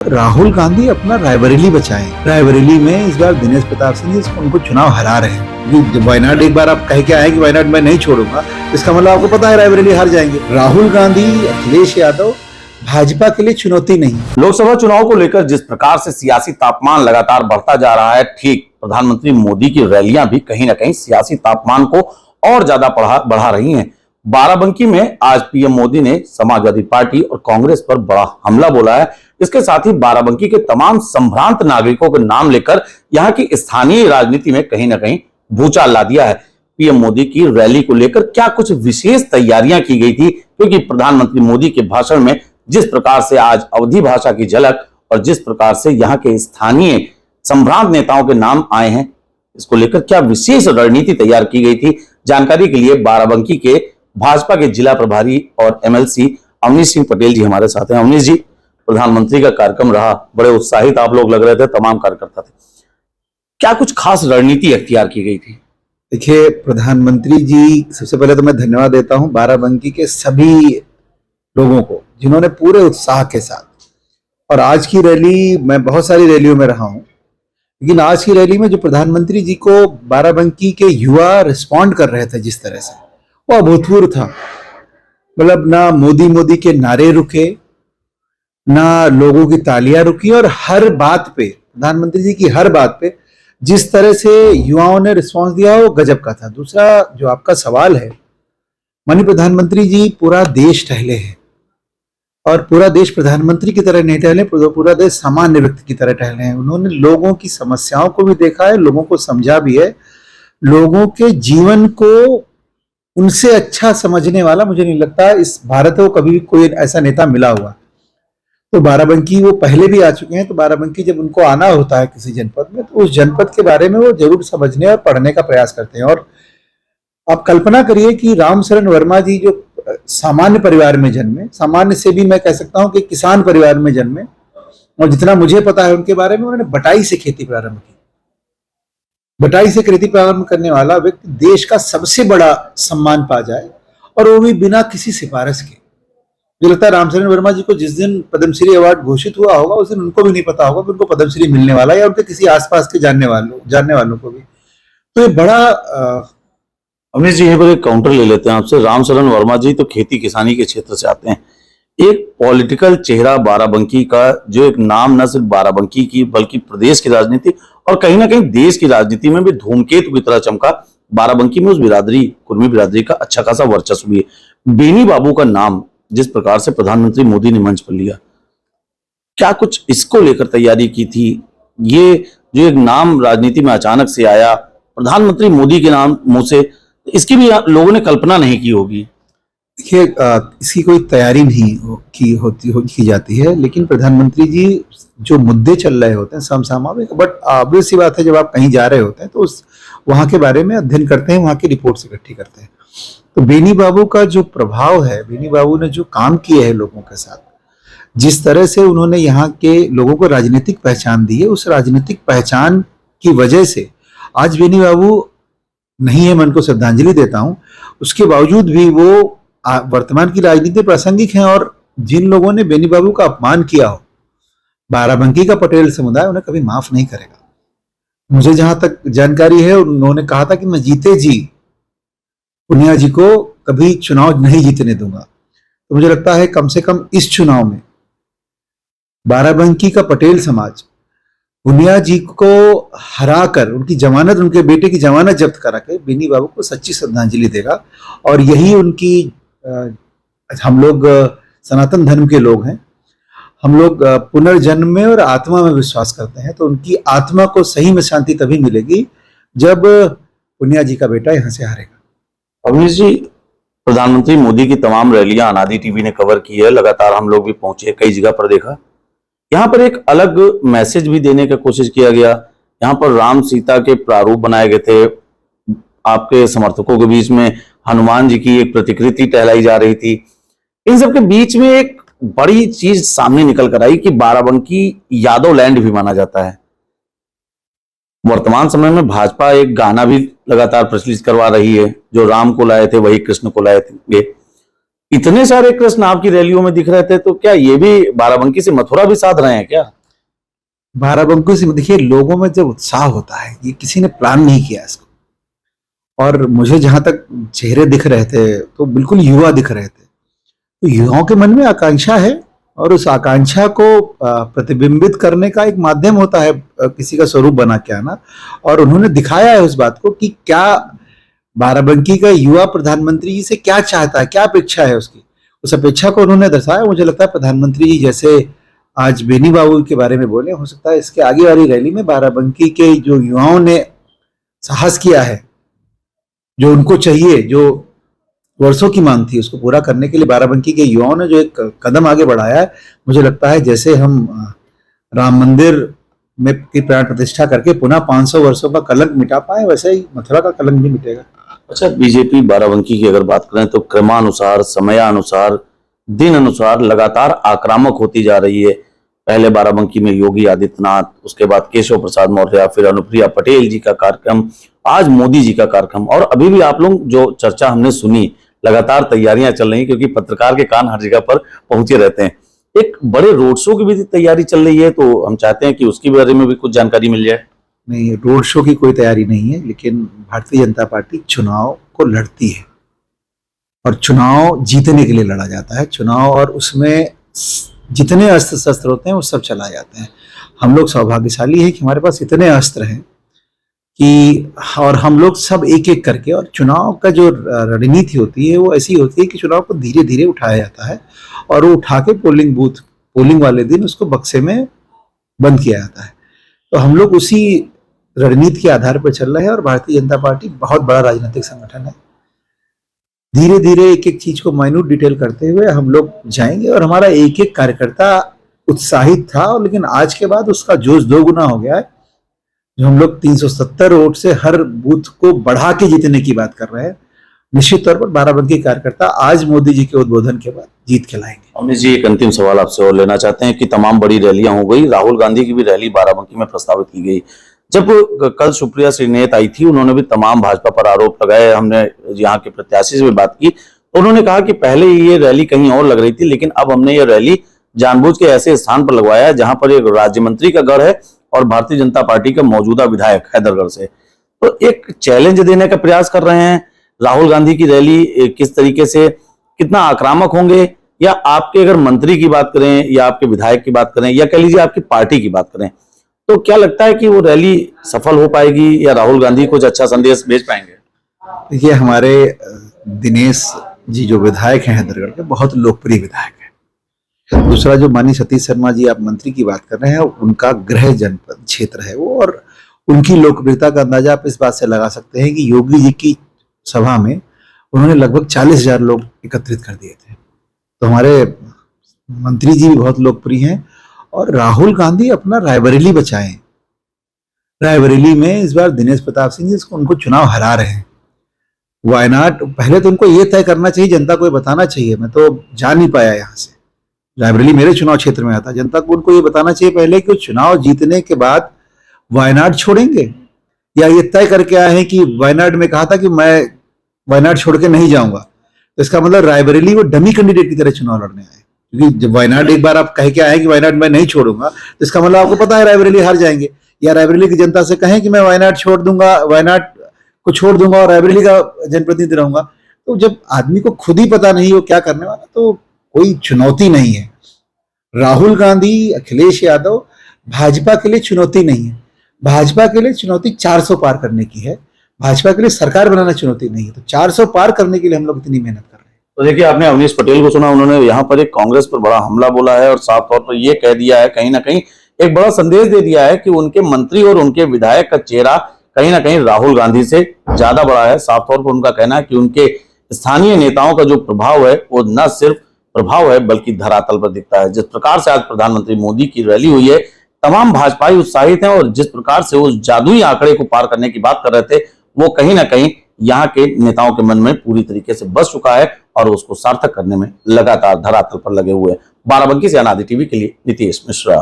राहुल गांधी अपना रायबरेली बचाएं। रायबरेली में इस बार दिनेश प्रताप सिंह जी उनको चुनाव हरा रहे हैं। जब वायनाड एक बार आप कह के आए कि वायनाड मैं नहीं छोड़ूंगा, इसका मतलब आपको पता है रायबरेली हार जाएंगे। राहुल गांधी, अखिलेश यादव भाजपा के लिए चुनौती नहीं। लोकसभा चुनाव को लेकर जिस प्रकार से सियासी तापमान लगातार बढ़ता जा रहा है, ठीक प्रधानमंत्री मोदी की रैलियां भी कहीं ना कहीं सियासी तापमान को और ज्यादा बढ़ा रही हैं। बाराबंकी में आज पीएम मोदी ने समाजवादी पार्टी और कांग्रेस पर बड़ा हमला बोला है। इसके साथ ही बाराबंकी के तमाम संभ्रांत नागरिकों के नाम लेकर यहां की स्थानीय राजनीति में कहीं ना कहीं भूचाल ला दिया है। पीएम मोदी की रैली को लेकर क्या कुछ विशेष तैयारियां की गई थी, क्योंकि प्रधानमंत्री मोदी के भाषण में जिस प्रकार से आज अवधी भाषा की झलक और जिस प्रकार से यहाँ के स्थानीय संभ्रांत नेताओं के नाम आए हैं, इसको लेकर क्या विशेष रणनीति तैयार की गई थी। जानकारी के लिए बाराबंकी के भाजपा के जिला प्रभारी और एमएलसी अवनीश सिंह पटेल जी हमारे साथ हैं। अवनीश जी, प्रधानमंत्री का कार्यक्रम रहा, बड़े उत्साहित आप लोग लग रहे थे, तमाम कार्यकर्ता थे, क्या कुछ खास रणनीति अख्तियार की गई थी? देखिए, प्रधानमंत्री जी, सबसे पहले तो मैं धन्यवाद देता हूं बाराबंकी के सभी लोगों को जिन्होंने पूरे उत्साह के साथ, और आज की रैली, मैं बहुत सारी रैलियों में रहा हूं, लेकिन आज की रैली में जो प्रधानमंत्री जी को बाराबंकी के युवा रिस्पॉन्ड कर रहे थे जिस तरह से, वो अभूतपूर्व था। मतलब ना मोदी मोदी के नारे रुके, ना लोगों की तालियां रुकी, और हर बात पे, प्रधानमंत्री जी की हर बात पे जिस तरह से युवाओं ने रिस्पांस दिया वो गजब का था। दूसरा जो आपका सवाल है, माननीय प्रधानमंत्री जी पूरा देश टहले हैं, और पूरा देश प्रधानमंत्री की तरह नहीं टहले, पूरा देश सामान्य व्यक्ति की तरह टहले हैं। उन्होंने लोगों की समस्याओं को भी देखा है, लोगों को समझा भी है, लोगों के जीवन को उनसे अच्छा समझने वाला मुझे नहीं लगता इस भारत को कभी भी कोई ऐसा नेता मिला हुआ। तो बाराबंकी वो पहले भी आ चुके हैं, तो बाराबंकी जब उनको आना होता है किसी जनपद में, तो उस जनपद के बारे में वो जरूर समझने और पढ़ने का प्रयास करते हैं। और आप कल्पना करिए कि रामशरण वर्मा जी जो सामान्य परिवार में जन्मे, सामान्य से भी मैं कह सकता हूं कि किसान परिवार में जन्मे, और जितना मुझे पता है उनके बारे में, उन्होंने बटाई से खेती प्रारंभ की। बटाई से खेती प्रारंभ करने वाला व्यक्ति देश का सबसे बड़ा सम्मान पा जाए, और वो भी बिना किसी सिफारिश के। मुझे लगता है रामशरण वर्मा जी को जिस दिन पद्मश्री अवार्ड घोषित हुआ होगा, उस दिन उनको भी नहीं पता होगा कि उनको पद्मश्री मिलने वाला है, या उनके किसी आसपास के जानने वालों को भी। तो ये बड़ा अवनीश जी, यहाँ पर एक काउंटर ले लेते हैं आपसे। रामशरण वर्मा जी तो खेती किसानी के क्षेत्र से आते हैं, एक पॉलिटिकल चेहरा बाराबंकी का, जो एक नाम न सिर्फ बाराबंकी की बल्कि प्रदेश की राजनीति और कहीं ना कहीं देश की राजनीति में भी धूमकेतु की तरह चमका। बाराबंकी में उस बिरादरी, कुर्मी बिरादरी का अच्छा खासा वर्चस्व भी है। बेनी बाबू का नाम जिस प्रकार से प्रधानमंत्री मोदी ने मंच पर लिया, क्या कुछ इसको लेकर तैयारी की थी? ये जो एक नाम राजनीति में अचानक से आया प्रधानमंत्री मोदी के नाम मुंह से, इसकी भी लोगों ने कल्पना नहीं की होगी। देखिए, इसकी कोई तैयारी नहीं की जाती है, लेकिन प्रधानमंत्री जी जो मुद्दे चल रहे होते हैं समसामयिक, बट ऑब्वियस सी बात है, जब आप कहीं जा रहे होते हैं तो उस वहां के बारे में अध्ययन करते हैं, वहां की रिपोर्ट्स इकट्ठी करते हैं। तो बेनी बाबू का जो प्रभाव है, बेनी बाबू ने जो काम किए हैं लोगों के साथ, जिस तरह से उन्होंने यहाँ के लोगों को राजनीतिक पहचान दी है, उस राजनीतिक पहचान की वजह से आज बेनी बाबू नहीं है, मैं उनको श्रद्धांजलि देता हूं, उसके बावजूद भी वो वर्तमान की राजनीति प्रासंगिक हैं। और जिन लोगों ने बेनी बाबू का अपमान किया हो, बाराबंकी का पटेल समुदाय उन्हें कभी माफ नहीं करेगा। मुझे जहां तक जानकारी है, उन्होंने कहा था कि मैं जीते जी पुनिया जी को कभी चुनाव नहीं जीतने दूंगा। तो मुझे लगता है कम से कम इस चुनाव में बाराबंकी का पटेल समाज पुनिया जी को हराकर, उनकी जमानत, उनके बेटे की जमानत जब्त करा के बेनी बाबू को सच्ची श्रद्धांजलि देगा। और यही उनकी, हम लोग सनातन धर्म के लोग हैं, हम लोग पुनर्जन्म में और आत्मा में विश्वास करते हैं, तो उनकी आत्मा को सही में शांति तभी मिलेगी जब पुनिया जी का बेटा यहां से हारेगा। अवनीश जी, प्रधानमंत्री मोदी की तमाम रैलियां अनादि टीवी ने कवर की है, लगातार हम लोग भी पहुंचे, कई जगह पर देखा। यहाँ पर एक अलग मैसेज भी देने की कोशिश किया गया। यहाँ पर राम सीता के प्रारूप बनाए गए थे, आपके समर्थकों के बीच में हनुमान जी की एक प्रतिकृति टहलाई जा रही थी। इन सब के बीच में एक बड़ी चीज सामने निकल कर आई कि बाराबंकी यादव लैंड भी माना जाता है। वर्तमान समय में भाजपा एक गाना भी लगातार प्रचलित करवा रही है, जो राम को लाए थे वही कृष्ण को लाए थे। इतने सारे कृष्ण आपकी रैलियों में दिख रहे थे, तो क्या ये भी बाराबंकी से मथुरा भी साध रहे हैं क्या? बाराबंकी से देखिए, लोगों में जब उत्साह होता है, ये किसी ने प्लान नहीं किया इसको। और मुझे जहां तक चेहरे दिख रहे थे तो बिल्कुल युवा दिख रहे थे। तो युवाओं के मन में आकांक्षा है, और उस आकांक्षा को प्रतिबिंबित करने का एक माध्यम होता है किसी का स्वरूप बना के आना। और उन्होंने दिखाया है उस बात को कि क्या बाराबंकी का युवा प्रधानमंत्री जी से क्या चाहता है, क्या अपेक्षा है उसकी। उस अपेक्षा को उन्होंने दर्शाया। मुझे लगता है प्रधानमंत्री जी जैसे आज बेनी बाबू के बारे में बोले, हो सकता है इसके आगे वाली रैली में बाराबंकी के जो युवाओं ने साहस किया है, जो उनको चाहिए, जो वर्षों की मांग थी, उसको पूरा करने के लिए बाराबंकी के युवाओं ने जो एक कदम आगे बढ़ाया है, मुझे लगता है जैसे हम राम मंदिर में की प्राण प्रतिष्ठा करके पुनः 500 वर्षों का कलंक मिटा पाए, वैसे ही मथुरा का कलंक भी मिटेगा। अच्छा, बीजेपी बाराबंकी की अगर बात करें तो क्रमानुसार, समयानुसार, दिन अनुसार लगातार आक्रामक होती जा रही है। पहले बाराबंकी में योगी आदित्यनाथ, उसके बाद केशव प्रसाद मौर्य, फिर अनुप्रिया पटेल जी का कार्यक्रम, आज मोदी जी का कार्यक्रम, और अभी भी आप लोग जो चर्चा हमने सुनी, लगातार तैयारियां चल रही, क्योंकि पत्रकार के कान हर जगह पर पहुंचे रहते हैं। एक बड़े रोड शो की भी तैयारी चल रही है, तो हम चाहते हैं कि उसके बारे में भी कुछ जानकारी मिल जाए। नहीं, रोड शो की कोई तैयारी नहीं है, लेकिन भारतीय जनता पार्टी चुनाव को लड़ती है और चुनाव जीतने के लिए लड़ा जाता है। चुनाव और उसमें जितने अस्त्र शस्त्र होते हैं वो सब चलाए जाते हैं। हम लोग सौभाग्यशाली हैं कि हमारे पास इतने अस्त्र हैं कि, और हम लोग सब एक एक करके, और चुनाव का जो रणनीति होती है वो ऐसी होती है कि चुनाव को धीरे धीरे उठाया जाता है और वो उठा के पोलिंग वाले दिन उसको बक्से में बंद किया जाता है। तो हम लोग उसी रणनीति के आधार पर चल रहे हैं, और भारतीय जनता पार्टी बहुत बड़ा राजनीतिक संगठन है। धीरे धीरे एक एक चीज को माइन्यूट डिटेल करते हुए हम लोग जाएंगे, और हमारा एक एक कार्यकर्ता उत्साहित था, लेकिन आज के बाद उसका जोश 2 गुना हो गया है। जो हम लोग 370 वोट से हर बूथ को बढ़ा के जीतने की बात कर रहे हैं, निश्चित तौर पर बाराबंकी कार्यकर्ता आज मोदी जी के उद्बोधन के बाद जीत के लाएंगे। अमित जी, एक अंतिम सवाल आपसे और लेना चाहते हैं कि तमाम बड़ी रैलियां हो गई, राहुल गांधी की भी रैली बाराबंकी में प्रस्तावित की गई। जब कल सुप्रिया श्रीनेत आई थी, उन्होंने भी तमाम भाजपा पर आरोप लगाए। हमने यहाँ के प्रत्याशी से भी बात की, तो उन्होंने कहा कि पहले ये रैली कहीं और लग रही थी, लेकिन अब हमने ये रैली जानबूझ के ऐसे स्थान पर लगवाया है जहां पर एक राज्य मंत्री का गढ़ है और भारतीय जनता पार्टी का मौजूदा विधायक हैदरगढ़ से। तो एक चैलेंज देने का प्रयास कर रहे हैं। राहुल गांधी की रैली किस तरीके से, कितना आक्रामक होंगे, या आपके अगर मंत्री की बात करें या आपके विधायक की बात करें या कह लीजिए आपकी पार्टी की बात करें, तो क्या लगता है कि वो रैली सफल हो पाएगी या राहुल गांधी कुछ अच्छा संदेश भेज पाएंगे? देखिए, हमारे दिनेश जी जो विधायक हैं हैदरगढ़ के, बहुत लोकप्रिय विधायक है। दूसरा, जो माननीय सतीश शर्मा जी आप मंत्री की बात कर रहे हैं, उनका गृह जनपद क्षेत्र है वो, और उनकी लोकप्रियता का अंदाजा आप इस बात से लगा सकते हैं कि योगी जी की सभा में उन्होंने लगभग 40,000 लोग एकत्रित कर दिए थे। तो हमारे मंत्री जी भी बहुत लोकप्रिय हैं। और राहुल गांधी अपना रायबरेली बचाएं। रायबरेली में इस बार दिनेश प्रताप सिंह जी उनको चुनाव हरा रहे हैं। वायनाड, पहले तो उनको ये तय करना चाहिए, जनता को ये बताना चाहिए। मैं तो जा नहीं पाया यहाँ से, रायबरेली मेरे चुनाव क्षेत्र में आता। जनता को उनको ये बताना चाहिए पहले कि चुनाव जीतने के बाद वायनाड छोड़ेंगे, या ये तय करके आए हैं कि वायनाड में कहा था कि मैं वायनाड छोड़ के नहीं जाऊंगा। तो इसका मतलब रायबरेली वो डमी कैंडिडेट की तरह चुनाव लड़ने आए, क्योंकि जब वायनाड एक बार आप कह के आए कि वायनाड मैं नहीं छोड़ूंगा, तो इसका मतलब आपको पता है रायबरेली हार जाएंगे। या रायबरेली की जनता से कहें कि मैं वायनाड छोड़ दूंगा, वायनाड को छोड़ दूंगा और रायबरेली का जनप्रतिनिधि रहूंगा। तो जब आदमी को खुद ही पता नहीं हो क्या करने वाला, तो कोई चुनौती नहीं है। राहुल गांधी, अखिलेश यादव भाजपा के लिए चुनौती नहीं है। भाजपा के लिए चुनौती 400 पार करने की है। भाजपा के लिए सरकार बनाना चुनौती नहीं है। तो 400 पार करने के लिए हम लोग इतनी मेहनत कर रहे हैं। तो देखिए, आपने अवनीश पटेल को सुना, उन्होंने यहाँ पर एक कांग्रेस पर बड़ा हमला बोला है और साफ तौर पर यह कह दिया है, कहीं ना कहीं एक बड़ा संदेश दे दिया है कि उनके मंत्री और उनके विधायक का चेहरा कहीं ना कहीं राहुल गांधी से ज्यादा बड़ा है। साफ तौर पर उनका कहना है कि उनके स्थानीय नेताओं का जो प्रभाव है वो न सिर्फ प्रभाव है बल्कि धरातल पर दिखता है। जिस प्रकार से आज प्रधानमंत्री मोदी की रैली हुई है, तमाम भाजपाई उत्साहित हैं, और जिस प्रकार से उस जादुई आंकड़े को पार करने की बात कर रहे थे, वो कहीं ना कहीं यहाँ के नेताओं के मन में पूरी तरीके से बस चुका है और उसको सार्थक करने में लगातार धरातल पर लगे हुए हैं। बाराबंकी से अनादि टीवी के लिए नितेश मिश्रा।